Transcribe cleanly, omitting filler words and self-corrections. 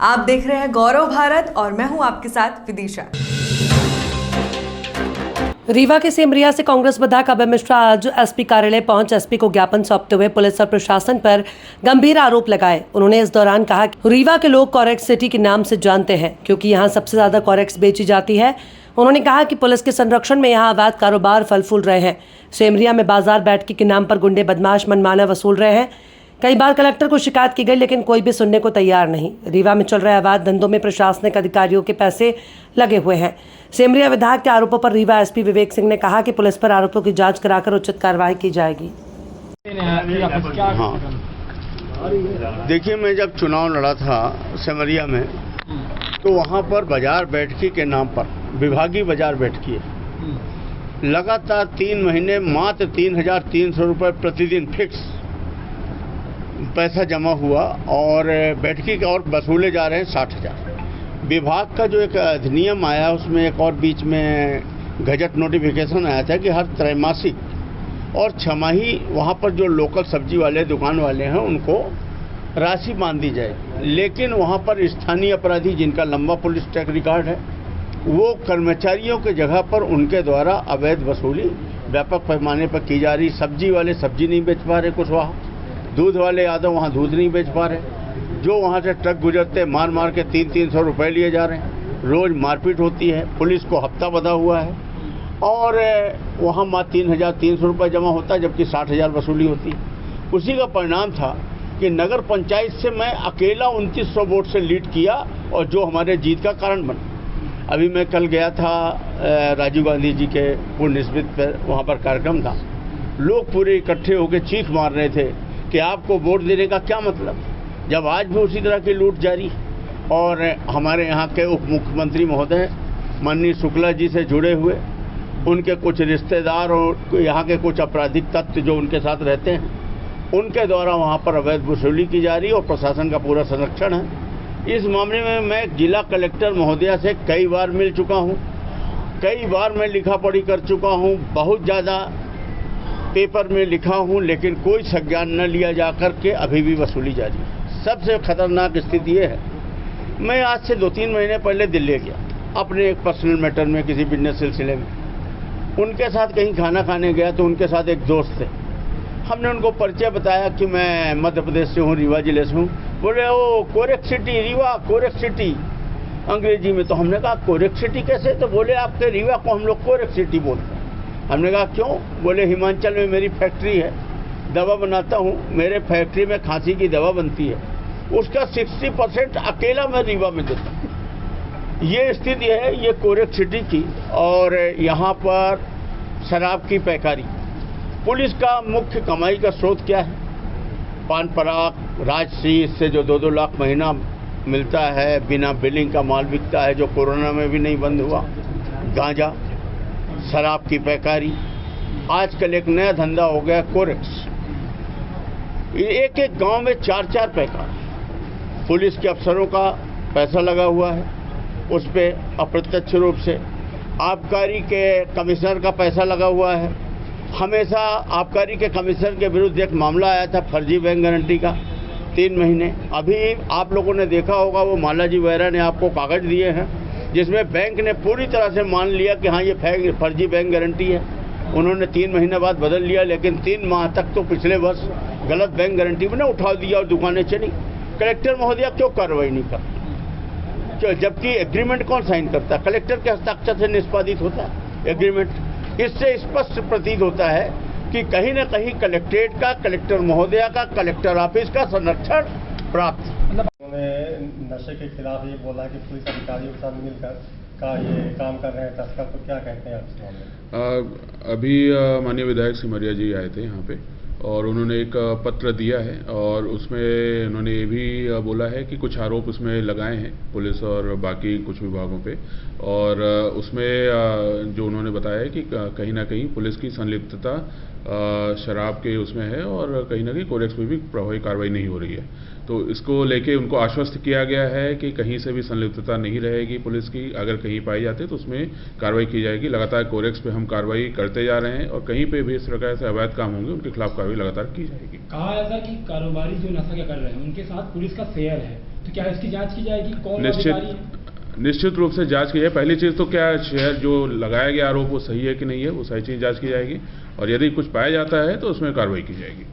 आप देख रहे हैं गौरव भारत और मैं हूं आपके साथ विदिशा। रीवा के सेमरिया से कांग्रेस विधायक अभय मिश्रा आज एसपी कार्यालय पहुंच एसपी को ज्ञापन सौंपते हुए पुलिस और प्रशासन पर गंभीर आरोप लगाए। उन्होंने इस दौरान कहा कि रीवा के लोग कोरेक्स सिटी के नाम से जानते हैं क्योंकि यहां सबसे ज्यादा कोरेक्स बेची जाती है। उन्होंने कहा कि पुलिस के संरक्षण में यहां अवैध कारोबार फल फूल रहे हैं। सेमरिया में बाजार बैठकी के नाम पर गुंडे बदमाश मनमाना वसूल रहे हैं। कई बार कलेक्टर को शिकायत की गई लेकिन कोई भी सुनने को तैयार नहीं। रीवा में चल रहे अवैध धंधों में प्रशासनिक अधिकारियों के पैसे लगे हुए हैं। सेमरिया विधायक के आरोपों पर रीवा एसपी विवेक सिंह ने कहा कि पुलिस पर आरोपों की जांच कराकर उचित कार्रवाई की जाएगी। हाँ, देखिए, मैं जब चुनाव लड़ा था सेमरिया में तो वहाँ पर बाजार बैठकी के नाम पर विभागीय बाजार बैठकी है, लगातार 3 महीने मात्र 3,300 रुपये प्रतिदिन फिक्स पैसा जमा हुआ और बैठकी का और वसूले जा रहे हैं 60,000। विभाग का जो एक अधिनियम आया उसमें एक और बीच में गजट नोटिफिकेशन आया था कि हर त्रैमासिक और छमाही वहाँ पर जो लोकल सब्जी वाले दुकान वाले हैं उनको राशि मान दी जाएगी। लेकिन वहाँ पर स्थानीय अपराधी जिनका लंबा पुलिस ट्रैक रिकॉर्ड है वो कर्मचारियों के जगह पर उनके द्वारा अवैध वसूली व्यापक पैमाने पर की जा रही। सब्जी वाले सब्जी नहीं बेच पा रहे, कुछ वहाँ दूध वाले यादव वहाँ दूध नहीं बेच पा रहे। जो वहाँ से ट्रक गुजरते मार मार के 300-300 रुपये लिए जा रहे हैं। रोज़ मारपीट होती है, पुलिस को हफ्ता बंधा हुआ है और वहाँ मात्र 3,300 रुपये जमा होता है जबकि 60,000 वसूली होती है। उसी का परिणाम था कि नगर पंचायत से मैं अकेला 2900 वोट से लीड किया और जो हमारे जीत का कारण बना। अभी मैं कल गया था राजीव गांधी जी के पुण्य स्मृति पर, वहाँ पर कार्यक्रम था। लोग पूरे इकट्ठे होकर चीख मार रहे थे कि आपको वोट देने का क्या मतलब, जब आज भी उसी तरह की लूट जारी। और हमारे यहाँ के उप मुख्यमंत्री महोदय माननीय शुक्ला जी से जुड़े हुए उनके कुछ रिश्तेदार और यहाँ के कुछ आपराधिक तत्व जो उनके साथ रहते हैं उनके द्वारा वहाँ पर अवैध वसूली की जा रही है और प्रशासन का पूरा संरक्षण है। इस मामले में मैं जिला कलेक्टर महोदया से कई बार मिल चुका हूँ, कई बार मैं लिखा पढ़ी कर चुका हूँ, बहुत ज़्यादा पेपर में लिखा हूं, लेकिन कोई संज्ञान न लिया जा कर के अभी भी वसूली जारी है। सबसे खतरनाक स्थिति ये है, मैं आज से 2-3 महीने पहले दिल्ली गया अपने एक पर्सनल मैटर में किसी बिजनेस सिलसिले में। उनके साथ कहीं खाना खाने गया तो उनके साथ एक दोस्त थे। हमने उनको परिचय बताया कि मैं मध्य प्रदेश से हूँ, रीवा जिले से हूँ। बोले ओ कोरेक्स सिटी, रीवा कोरेक्स सिटी अंग्रेजी में। तो हमने कहा कोरेक्स सिटी कैसे? तो बोले आपके रीवा को हम लोग कोरेक्स सिटी बोलते हैं। हमने कहा क्यों? बोले हिमाचल में मेरी फैक्ट्री है, दवा बनाता हूँ, मेरे फैक्ट्री में खांसी की दवा बनती है, उसका 60% अकेला मैं रीवा में देता हूँ। ये स्थिति है ये कोरेक्स सिटी की। और यहाँ पर शराब की पैकारी। पुलिस का मुख्य कमाई का स्रोत क्या है? पान पराग, राजश्री, इससे जो 2-2 लाख महीना मिलता है, बिना बिलिंग का माल बिकता है जो कोरोना में भी नहीं बंद हुआ, गांजा, शराब की पैकारी। आजकल एक नया धंधा हो गया कोरेक्स। एक एक गांव में 4-4 पैकार। पुलिस के अफसरों का पैसा लगा हुआ है उस पर अप्रत्यक्ष रूप से। आबकारी के कमिश्नर का पैसा लगा हुआ है। हमेशा आबकारी के कमिश्नर के विरुद्ध एक मामला आया था फर्जी बैंक गारंटी का, 3 महीने। अभी आप लोगों ने देखा होगा वो मालाजी वगैरह ने आपको कागज दिए हैं जिसमें बैंक ने पूरी तरह से मान लिया कि हाँ ये फर्जी बैंक गारंटी है। उन्होंने 3 महीने बाद बदल लिया, लेकिन 3 माह तक तो पिछले वर्ष गलत बैंक गारंटी में उठा दिया और दुकानें चली। कलेक्टर महोदया क्यों कार्रवाई नहीं करता? जबकि एग्रीमेंट कौन साइन करता है? कलेक्टर के हस्ताक्षर से निष्पादित होता है एग्रीमेंट। इससे स्पष्ट प्रतीत होता है कि कहीं न कहीं कलेक्ट्रेट का, कलेक्टर महोदया का, कलेक्टर ऑफिस का संरक्षण प्राप्त। नशे के खिलाफ ये बोला कि पुलिस अधिकारियों के साथ मिलकर ये काम कर रहे हैं तस्कर, तो क्या कहते हैं आप इस मामले? अभी माननीय विधायक सिमरिया जी आए थे यहाँ पे और उन्होंने एक पत्र दिया है और उसमें उन्होंने ये भी बोला है कि कुछ आरोप उसमें लगाए हैं पुलिस और बाकी कुछ विभागों पे। और उसमें जो उन्होंने बताया है कि कहीं ना कहीं पुलिस की संलिप्तता शराब के उसमें है और कहीं ना कहीं कोरेक्स में भी प्रभावी कार्रवाई नहीं हो रही है। तो इसको लेके उनको आश्वस्त किया गया है कि कहीं से भी संलिप्तता नहीं रहेगी पुलिस की। अगर कहीं पाई जाती है तो उसमें कार्रवाई की जाएगी। लगातार कोरेक्स पे हम कार्रवाई करते जा रहे हैं और कहीं पे भी इस प्रकार से अवैध काम होंगे उनके खिलाफ कार्रवाई लगातार की जाएगी। कहा जाता है कि कारोबारी जो नशा क्या कर रहे हैं उनके साथ पुलिस का शेयर है, तो क्या इसकी जांच की जाएगी? कौन अधिकारी है? निश्चित रूप से जांच की जाए। पहली चीज़ तो क्या शहर जो लगाया गया आरोप वो सही है कि नहीं है, वो सही चीज़ जांच की जाएगी, और यदि कुछ पाया जाता है तो उसमें कार्रवाई की जाएगी।